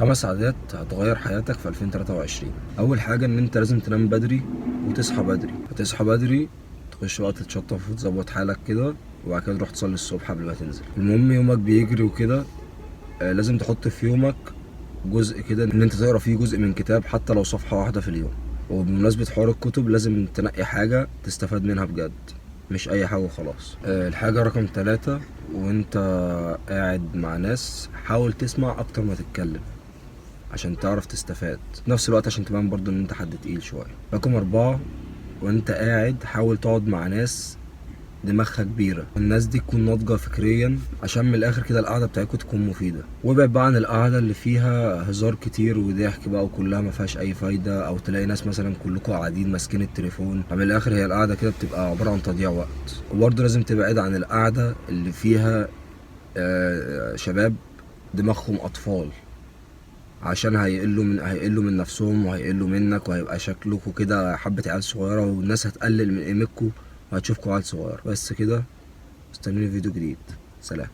5 عادات هتغير حياتك في 2023. اول حاجه ان انت لازم تنام بدري وتصحى بدري. هتصحى بدري، تخش بقى تتشطف وتظبط حالك كده، وبعد كده تروح تصلي الصبح قبل ما تنزل. المهم يومك بيجري وكده، لازم تحط في يومك جزء كده ان انت تقرا فيه جزء من كتاب، حتى لو صفحه واحده في اليوم. وبمناسبه حوار الكتب، لازم تنقي حاجه تستفاد منها بجد، مش اي حاجه وخلاص. الحاجه رقم 3، وانت قاعد مع ناس حاول تسمع اكتر ما تتكلم عشان تعرف تستفاد في نفس الوقت، عشان تبان برضو ان انت حد تقيل شويه. رقم 4، وانت قاعد حاول تقعد مع ناس دماغها كبيره، والناس دي تكون ناضجه فكريا، عشان من الاخر كده القعده بتاعتكم تكون مفيده. وابعد بقى عن القعده اللي فيها هزار كتير وضحك بقى وكلها ما فيهاش اي فايده، او تلاقي ناس مثلا كلكم قاعدين ماسكين التليفون، فمن الاخر هي القعده كده بتبقى عباره عن تضييع وقت. وبرضه لازم تبعد عن القعده اللي فيها شباب دماغهم اطفال، عشان هيقلوا من نفسهم وهيقلوا منك، وهيبقى شكلكوا كده حبة عيال صغيرة، والناس هتقلل من قيمتكوا وهتشوفكوا عيال صغيرة. بس كده، استنوني في فيديو جديد. سلام.